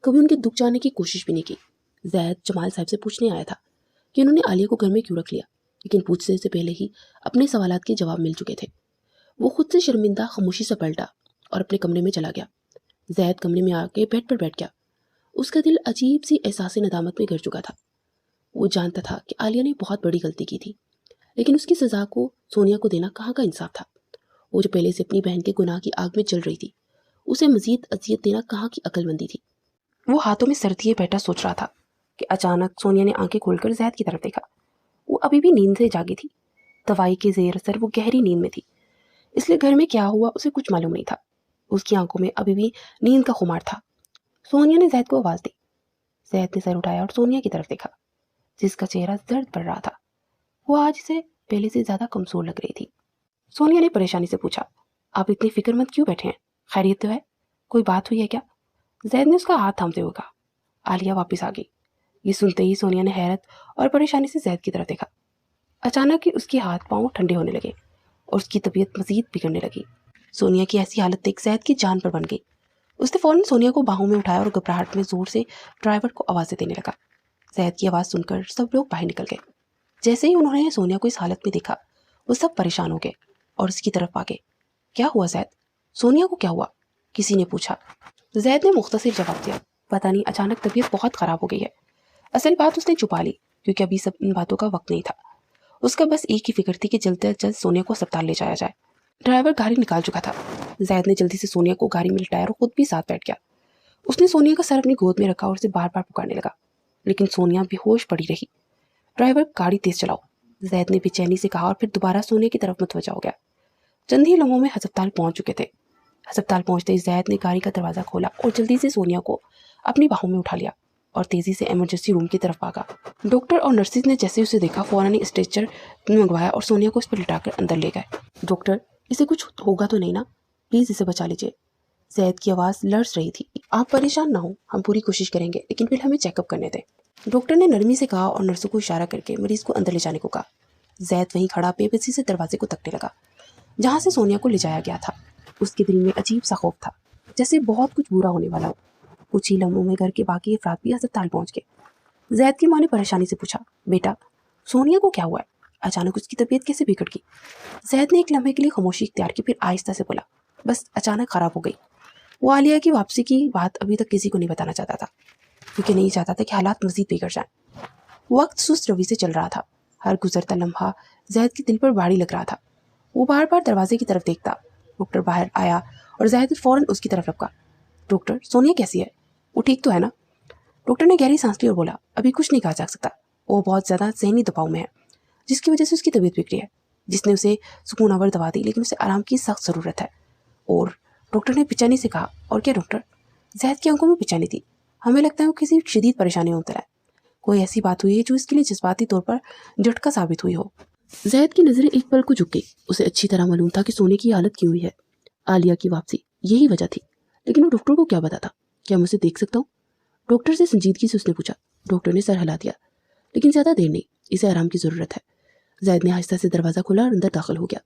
कभी उनके दुख जानने की कोशिश भी नहीं की। जैद जमाल साहब से पूछने आया था कि उन्होंने आलिया को घर में क्यों रख लिया, लेकिन पूछने से पहले ही अपने सवालात के जवाब मिल चुके थे। वो खुद से शर्मिंदा खामोशी से पलटा और अपने कमरे में चला गया। जैद कमरे में आके बेड पर बैठ गया। उसका दिल अजीब सी एहसास नदामत में गिर चुका था। वो जानता था कि आलिया ने बहुत बड़ी गलती की थी, लेकिन उसकी सज़ा को सोनिया को देना कहाँ का इंसाफ था। वो जो पहले से अपनी बहन के गुनाह की आग में जल रही थी, उसे मजीद अजियत देना कहाँ की अक्लमंदी थी। वो हाथों में सर दिए बैठा सोच रहा था कि अचानक सोनिया ने आंखें खोलकर जैद की तरफ देखा। वो अभी भी नींद से जागी थी। दवाई के जेर असर वो गहरी नींद में थी, इसलिए घर में क्या हुआ उसे कुछ मालूम नहीं था। उसकी आंखों में अभी भी नींद का खुमार था। सोनिया ने जैद को आवाज़ दी। जैद ने सर उठाया और सोनिया की तरफ देखा, जिसका चेहरा दर्द पड़ रहा था। वो आज से पहले से ज़्यादा कमज़ोर लग रही थी। सोनिया ने परेशानी से पूछा, आप इतनी फिक्रमंद क्यों बैठे हैं, खैरियत तो है, कोई बात हुई है क्या? जैद ने उसका हाथ थामते हुए कहा। आलिया वापस आ गई। ये सुनते ही सोनिया ने हैरत और परेशानी से जैद की तरफ देखा। अचानक ही उसके हाथ पांव ठंडे होने लगे और उसकी तबीयत मजीद बिगड़ने लगी। सोनिया की ऐसी हालत देख जैद की जान पर बन गई। उसने फौरन सोनिया को बाहों में उठाया और घबराहट में जोर से ड्राइवर को आवाज़ें देने लगा। जैद की आवाज़ सुनकर सब लोग बाहर निकल गए। जैसे ही उन्होंने सोनिया को इस हालत में देखा, वो सब परेशान हो गए और उसकी तरफ आ गए। क्या हुआ जैद, सोनिया को क्या हुआ, किसी ने पूछा। जैद ने मुख्तसर जवाब दिया, पता नहीं अचानक तबीयत बहुत ख़राब हो गई है। असल बात उसने छुपा ली, کیونکہ ابھی سب ان باتوں کا وقت نہیں تھا۔ اس کا بس ایک ہی فکر تھی کہ جلد از جلد سونیا کو اسپتال لے جایا جائے۔ ڈرائیور گاڑی نکال چکا تھا۔ زید نے جلدی سے سونیا کو گاڑی میں لٹایا اور خود بھی ساتھ بیٹھ گیا۔ اس نے سونیا کا سر اپنی گود میں رکھا اور اسے بار بار پکارنے لگا، لیکن سونیا بے ہوش پڑی رہی۔ ڈرائیور گاڑی تیز چلاؤ، زید نے بے چینی سے کہا اور پھر دوبارہ سونیا کی طرف متوجہ ہو گیا۔ چند ہی لمحوں میں ہسپتال پہنچ چکے تھے۔ ہسپتال پہنچتے ہی زید نے گاڑی کا دروازہ کھولا اور جلدی سے سونیا کو اپنی باہوں میں اٹھا لیا اور تیزی سے ایمرجنسی روم کی طرف بھاگا۔ ڈاکٹر اور نرسز نے جیسے اسے دیکھا فوراً اسٹریچر منگوایا اور سونیا کو اس پر لٹا کر اندر لے گئے۔ ڈاکٹر، اسے کچھ ہوگا تو نہیں نا؟ پلیز اسے بچا لیجیے۔ زید کی آواز لرز رہی تھی۔ آپ پریشان نہ ہوں، ہم پوری کوشش کریں گے، لیکن پھر ہمیں چیک اپ کرنے دیں، ڈاکٹر نے نرمی سے کہا اور نرسوں کو اشارہ کر کے مریض کو اندر لے جانے کو کہا۔ زید وہیں کھڑا بے بسی سے دروازے کو تکنے لگا جہاں سے سونیا کو لے جایا گیا تھا۔ اس کے دل میں عجیب سا خوف تھا، جیسے بہت کچھ برا ہونے والا ہو۔ کچھ ہی لمحوں میں گھر کے باقی افراد بھی ہسپتال پہنچ گئے۔ زید کی ماں نے پریشانی سے پوچھا، بیٹا سونیا کو کیا ہوا ہے؟ اچانک اس کی طبیعت کیسے بگڑ گئی؟ زید نے ایک لمحے کے لیے خاموشی اختیار کی، پھر آہستہ سے بولا، بس اچانک خراب ہو گئی۔ وہ عالیہ کی واپسی کی بات ابھی تک کسی کو نہیں بتانا چاہتا تھا، کیونکہ نہیں چاہتا تھا کہ حالات مزید بگڑ جائیں۔ وقت سست روی سے چل رہا تھا، ہر گزرتا لمحہ زید کے دل پر بھاری لگ رہا تھا۔ وہ بار بار دروازے کی طرف دیکھتا۔ ڈاکٹر باہر آیا اور زید فوراً اس کی طرف لپکا۔ ڈاکٹر، سونیا کیسی ہے؟ وہ ٹھیک تو ہے نا؟ ڈاکٹر نے گہری سانس لی اور بولا، ابھی کچھ نہیں کہا جا سکتا، وہ بہت زیادہ ذہنی دباؤ میں ہے، جس کی وجہ سے اس کی طبیعت بگڑی ہے۔ جس نے اسے سکون آور دوا دی، لیکن اسے آرام کی سخت ضرورت ہے۔ اور ڈاکٹر نے بے چینی سے کہا، اور کیا ڈاکٹر؟ زید کی آنکھوں میں بے چینی تھی۔ ہمیں لگتا ہے وہ کسی شدید پریشانی میں مبتلا ہے، کوئی ایسی بات ہوئی ہے جو اس کے لیے جذباتی طور پر جھٹکا ثابت ہوئی ہو۔ زید کی نظریں ایک پل کو جھک گئی۔ اسے اچھی طرح معلوم تھا کہ سونے کی حالت کیوں ہوئی ہے، عالیہ کی واپسی، یہی وجہ تھی، لیکن وہ ڈاکٹر کو کیا بتاتا؟ کیا میں اسے دیکھ سکتا ہوں؟ ڈاکٹر سے سنجیدگی سے اس نے پوچھا۔ ڈاکٹر نے سر ہلا دیا، لیکن زیادہ دیر نہیں، اسے آرام کی ضرورت ہے۔ زید نے آہستہ سے دروازہ کھولا اور اندر داخل ہو گیا۔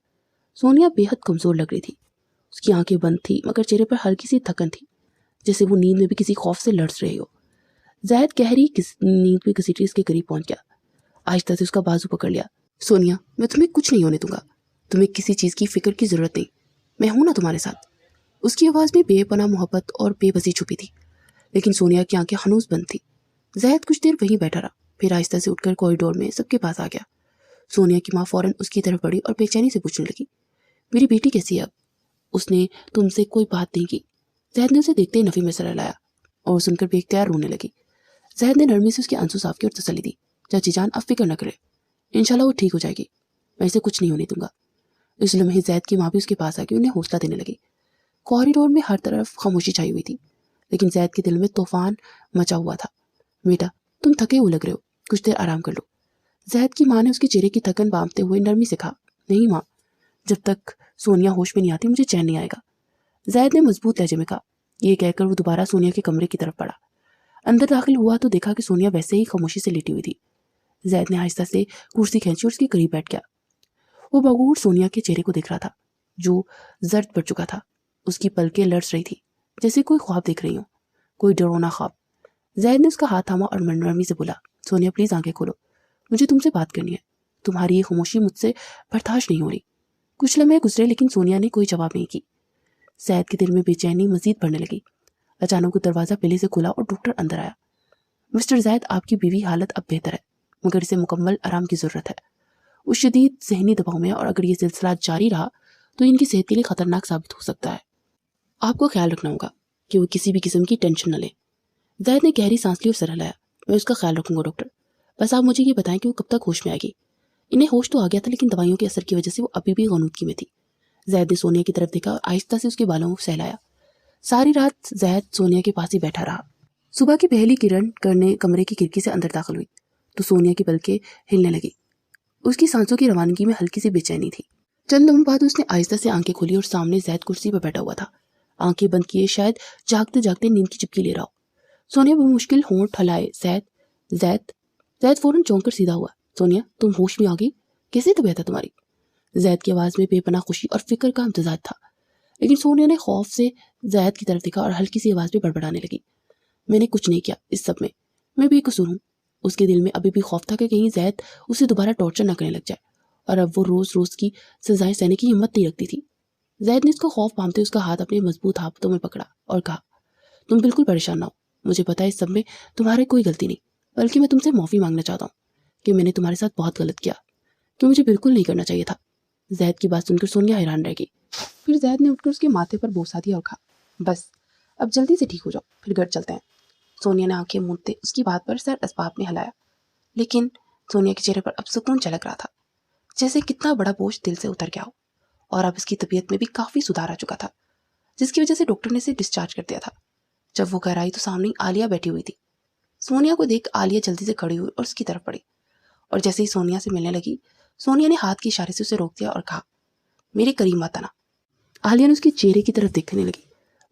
سونیا بے حد کمزور لگ رہی تھی، اس کی آنکھیں بند تھی مگر چہرے پر ہلکی سی تھکن تھی، جیسے وہ نیند میں بھی کسی خوف سے لڑز رہی ہو۔ زید گہری نیند میں گھسیٹے اس کے قریب پہنچ گیا، آہستہ سے اس کا بازو پکڑ لیا۔ سونیا، میں تمہیں کچھ نہیں ہونے دوں گا، تمہیں کسی چیز کی فکر کی ضرورت نہیں، میں ہوں نا تمہارے ساتھ۔ اس کی آواز میں بے پناہ محبت اور بے بسی چھپی تھی، لیکن سونیا کی آنکھیں ہنوز بند تھی۔ زید کچھ دیر وہیں بیٹھا رہا، پھر آہستہ سے اٹھ کر کوریڈور میں سب کے پاس آ گیا۔ سونیا کی ماں فوراً اس کی طرف بڑھی اور بے چینی سے پوچھنے لگی، میری بیٹی کیسی ہے اب؟ اس نے تم سے کوئی بات نہیں کی؟ زید نے اسے دیکھتے ہی نفی میں سر ہلایا اور سن کر بے اختیار رونے لگی۔ زید نے نرمی سے اس کے آنسو صاف کیے اور تسلی دی، چاچی جان اب فکر نہ کرے، انشاءاللہ وہ ٹھیک ہو جائے گی، میں اسے کچھ نہیں ہونے دوں گا۔ اس لمحے زید کی ماں بھی اس کے پاس آ کے انہیں حوصلہ دینے لگی۔ کوریڈور میں ہر طرف خاموشی چھائی ہوئی تھی، لیکن زید کے دل میں طوفان مچا ہوا تھا۔ بیٹا تم تھکے ہوئے لگ رہے ہو، کچھ دیر آرام کر لو۔ زید کی ماں نے اس کے چہرے کی تھکن بانپتے ہوئے نرمی سے کہا، نہیں ماں، جب تک سونیا ہوش میں نہیں آتی مجھے چین نہیں آئے گا۔ زید نے مضبوط لہجے میں کہا۔ یہ کہہ کر وہ دوبارہ سونیا کے کمرے کی طرف بڑھا۔ اندر داخل ہوا تو دیکھا کہ سونیا ویسے ہی خاموشی سے لیٹی ہوئی تھی۔ زید نے آہستہ سے کرسی کھینچی اور اس کے قریب بیٹھ گیا۔ وہ بغور سونیا کے چہرے کو دیکھ رہا تھا جو زرد پڑ چکا تھا، اس کی پلکیں لرز رہی تھی جیسے کوئی خواب دیکھ رہی ہوں، کوئی ڈرونا خواب۔ زید نے اس کا ہاتھ تھاما اور نرمی سے بولا، سونیا پلیز آنکھیں کھولو، مجھے تم سے بات کرنی ہے، تمہاری یہ خاموشی مجھ سے برداشت نہیں ہو رہی۔ کچھ لمحے گزرے لیکن سونیا نے کوئی جواب نہیں کی۔ زید کے دل میں بے چینی مزید بڑھنے لگی۔ اچانک وہ دروازہ پہلے سے کھلا اور ڈاکٹر اندر آیا۔ مسٹر زید، آپ کی بیوی حالت اب بہتر ہے مگر اسے مکمل آرام کی ضرورت ہے۔ وہ شدید ذہنی دباؤ میں اور اگر یہ سلسلہ جاری رہا تو ان کی صحت کے لیے خطرناک ثابت ہو سکتا ہے۔ آپ کو خیال رکھنا ہوگا کہ وہ کسی بھی قسم کی ٹینشن نہ لے۔ زید نے گہری سانس لی اور سر ہلایا۔ میں اس کا خیال رکھوں گا ڈاکٹر، بس آپ مجھے یہ بتائیں کہ وہ کب تک ہوش میں آئے گی؟ انہیں ہوش تو آ گیا تھا لیکن دوائیوں کے اثر کی وجہ سے وہ ابھی بھی غنودگی میں تھی۔ زید نے سونیا کی طرف دیکھا اور آہستہ سے اس کے بالوں کو سہلایا۔ ساری رات زید سونیا کے پاس ہی بیٹھا رہا۔ صبح کی پہلی کرن کمرے کی کھڑکی سے اندر داخل ہوئی تو سونیا کی پلکیں ہلنے لگی۔ اس کی سانسوں کی روانگی میں ہلکی سی بے چینی تھی۔ چند لمحوں بعد اس نے آہستہ سے آنکھیں کھولی اور سامنے زید کرسی پر بیٹھا ہوا تھا، آنکھیں بند کیے، شاید جاگتے جاگتے نیند کی چپکی لے رہا ہو۔ سونیا بمشکل ہونٹ ہلائے، زید فوراً چونک کر سیدھا ہوا۔ سونیا تم ہوش میں آ گئی، کیسی طبیعت ہے تمہاری؟ زید کی آواز میں بے پناہ خوشی اور فکر کا امتزاج تھا، لیکن سونیا نے خوف سے زید کی طرف دیکھا اور ہلکی سی آواز میں بڑبڑانے لگی، میں نے کچھ نہیں کیا اس سب میں بے قصور ہوں۔ اس کے دل میں ابھی بھی خوف تھا کہ کہیں زید اسے دوبارہ ٹارچر نہ کرنے لگ جائے، اور اب وہ روز روز کی سزائیں سہنے کی ہمت نہیں رکھتی تھی۔ زید نے اس کو خوف پامتے اس کا ہاتھ اپنے مضبوط ہاتھوں میں پکڑا اور کہا، تم بالکل پریشان نہ ہو، مجھے پتا ہے اس سب میں تمہاری کوئی غلطی نہیں، بلکہ میں تم سے معافی مانگنا چاہتا ہوں۔ کہ میں نے تمہارے ساتھ بہت غلط کیا، کہ مجھے بالکل نہیں کرنا چاہیے تھا۔ زید کی بات سن کر سونیا حیران رہ گئی۔ پھر زید نے اٹھ کر اس کے ماتھے پر بوسہ دیا اور کہا، بس اب جلدی سے ٹھیک ہو جاؤ، پھر گھر چلتے ہیں۔ سونیا نے آنکھیں موندتے اس کی بات پر سر اسباب نے ہلایا، لیکن سونیا کے چہرے پر اب سکون جھلک رہا تھا، جیسے کتنا بڑا بوجھ دل سے اتر گیا ہو، اور اب اس کی طبیعت میں بھی کافی سدھار آ چکا تھا، جس کی وجہ سے ڈاکٹر نے اسے ڈسچارج کر دیا تھا۔ جب وہ گھر آئی تو سامنے عالیہ بیٹھی ہوئی تھی۔ سونیا کو دیکھ عالیہ جلدی سے کھڑی ہوئی اور اس کی طرف بڑھی، اور جیسے ہی سونیا سے ملنے لگی، سونیا نے ہاتھ کے اشارے سے اسے روک دیا اور کہا، میرے قریب مت آنا۔ عالیہ نے اس کے چہرے کی طرف دیکھنے لگی،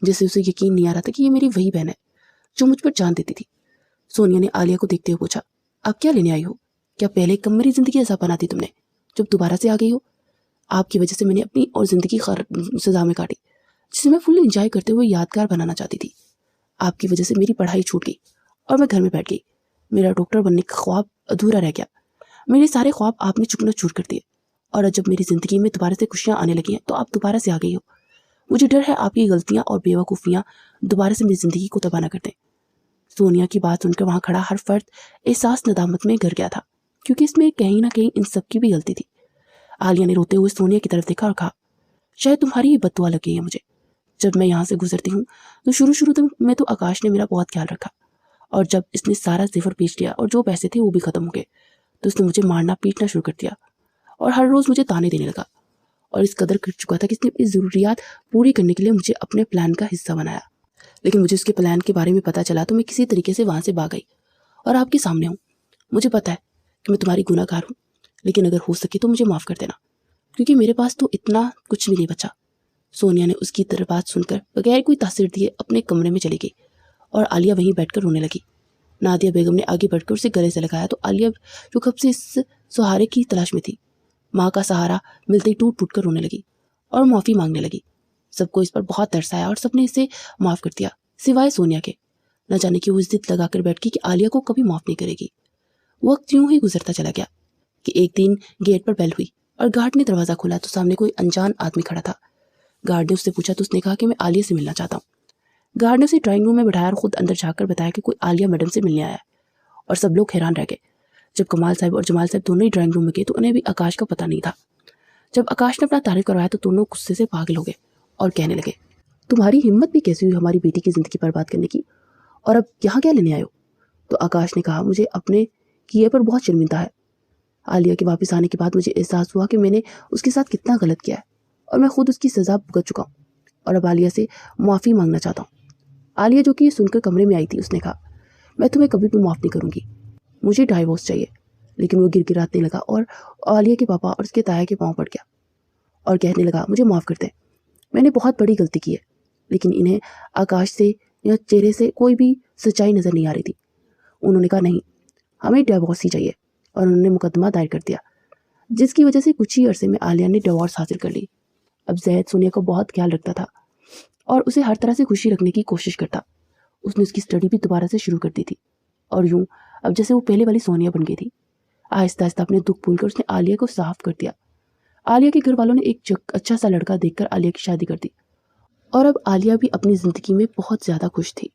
جیسے اسے یقین نہیں آ رہا تھا کہ یہ میری وہی بہن ہے جو مجھ پر جان دیتی تھی۔ سونیا نے عالیہ کو دیکھتے ہوئے پوچھا، اب کیا لینے آئی ہو؟ کیا پہلے کم میری زندگی ایسا بنا دی تم نے، جب دوبارہ سے آ گئی ہو؟ آپ کی وجہ سے میں نے اپنی اور زندگی سزا میں کاٹی، جسے میں فل انجوائے کرتے ہوئے یادگار بنانا چاہتی تھی۔ آپ کی وجہ سے میری پڑھائی چھوٹ گئی اور میں گھر میں بیٹھ گئی۔ میرا ڈاکٹر بننے کا خواب ادھورا رہ گیا۔ میرے سارے خواب آپ نے چکنا چور کر دیے، اور جب میری زندگی میں دوبارہ سے خوشیاں آنے لگی ہیں تو آپ دوبارہ سے آ گئی ہو۔ مجھے ڈر ہے آپ کی غلطیاں اور بے وقوفیاں دوبارہ سے میری زندگی کو تباہ نہ کر دیں۔ سونیا کی بات سن کر وہاں کھڑا ہر فرد احساس ندامت میں گر گیا تھا، کیونکہ اس میں کہیں نہ کہیں ان سب کی بھی غلطی تھی۔ عالیہ نے روتے ہوئے سونیا کی طرف دیکھا اور کہا، شاید تمہاری ہی بد دعا لگی ہے مجھے۔ جب میں یہاں سے گزرتی ہوں تو شروع میں تو آکاش نے میرا بہت خیال رکھا، اور جب اس نے سارا زیور بیچ لیا اور جو پیسے تھے وہ بھی ختم ہو گئے تو اس نے مجھے مارنا پیٹنا شروع کر دیا، اور ہر روز مجھے تانے دینے لگا، اور اس قدر کر چکا تھا کہ اس نے اپنی ضروریات پوری کرنے کے لیے مجھے اپنے پلان کا حصہ بنایا۔ لیکن مجھے اس کے پلان کے بارے میں پتہ چلا تو میں کسی طریقے سے وہاں سے بھاگ گئی اور آپ کے سامنے ہوں۔ مجھے پتہ ہے کہ میں تمہاری گناہ گار ہوں، لیکن اگر ہو سکے تو مجھے معاف کر دینا، کیونکہ میرے پاس تو اتنا کچھ بھی نہیں بچا۔ سونیا نے اس کی طرف بات سن کر بغیر کوئی تاثر دیے اپنے کمرے میں چلی گئی، اور عالیہ وہیں بیٹھ کر رونے لگی۔ نادیہ بیگم نے آگے بڑھ کر اسے گلے سے لگایا تو عالیہ جو کب سے اس سہارے کی تلاش میں تھی، ماں کا سہارا ملتے ہی ٹوٹ پھوٹ کر رونے لگی اور معافی مانگنے لگی۔ سب کو اس پر بہت ترس آیا اور سب نے اسے معاف کر دیا سوائے سونیا کے۔ نہ جانے کی وہ ضد لگا کر بیٹھ گئی کہ عالیہ کو کبھی معاف نہیں کرے گی۔ وقت یوں ہی گزرتا چلا گیا کہ ایک دن گیٹ پر بیل ہوئی اور گارڈ نے دروازہ کھولا تو سامنے کوئی انجان آدمی کھڑا تھا۔ گارڈ نے اس سے پوچھا تو اس نے کہا کہ میں عالیہ سے ملنا چاہتا ہوں۔ گارڈ نے اسے ڈرائنگ روم میں بٹھایا اور خود اندر جا کر بتایا کہ کوئی عالیہ میڈم سے ملنے آیا ہے، اور سب لوگ حیران رہ گئے۔ جب کمال صاحب اور جمال صاحب دونوں ہی ڈرائنگ روم میں گئے تو انہیں بھی آکاش کا پتہ نہیں تھا۔ جب آکاش نے اپنا تعارف کروایا تو دونوں غصے سے پاگل ہو گئے اور کہنے لگے، تمہاری ہمت بھی کیسی ہوئی ہماری بیٹی کی زندگی برباد کرنے کی، اور اب یہاں کیا لینے آئے ہو؟ تو آکاش نے کہا، مجھے اپنے کیے پر بہت شرمندہ ہے۔ عالیہ کے واپس آنے کے بعد مجھے احساس ہوا کہ میں نے اس کے ساتھ کتنا غلط کیا ہے، اور میں خود اس کی سزا بھگت چکا ہوں، اور اب عالیہ سے معافی مانگنا چاہتا ہوں۔ عالیہ جو کہ یہ سن کر کمرے میں آئی تھی، اس نے کہا، میں تمہیں کبھی بھی معاف نہیں کروں گی، مجھے ڈائیورس چاہیے۔ لیکن وہ گر گرانے لگا اور عالیہ کے پاپا اور اس کے تایا کے پاؤں پڑ گیا اور کہنے لگا، مجھے معاف کر دیں، میں نے بہت بڑی غلطی کی ہے۔ لیکن انہیں آکاش سے یا چہرے سے کوئی بھی سچائی نظر نہیں آ رہی تھی۔ انہوں نے کہا، نہیں، ہمیں ڈیورس ہی چاہیے، اور انہوں نے مقدمہ دائر کر دیا، جس کی وجہ سے کچھ ہی عرصے میں عالیہ نے ڈیورس حاصل کر لی۔ اب زید سونیا کا بہت خیال رکھتا تھا اور اسے ہر طرح سے خوشی رکھنے کی کوشش کرتا۔ اس نے اس کی اسٹڈی بھی دوبارہ سے شروع کر دی تھی، اور یوں اب جیسے وہ پہلے والی سونیا بن گئی تھی۔ آہستہ آہستہ اپنے دکھ بھول کر اس نے عالیہ کو صاف کر دیا۔ عالیہ کے گھر والوں نے ایک اچھا سا لڑکا دیکھ کر عالیہ کی شادی کر دی، اور اب عالیہ بھی اپنی زندگی میں بہت زیادہ خوش تھی۔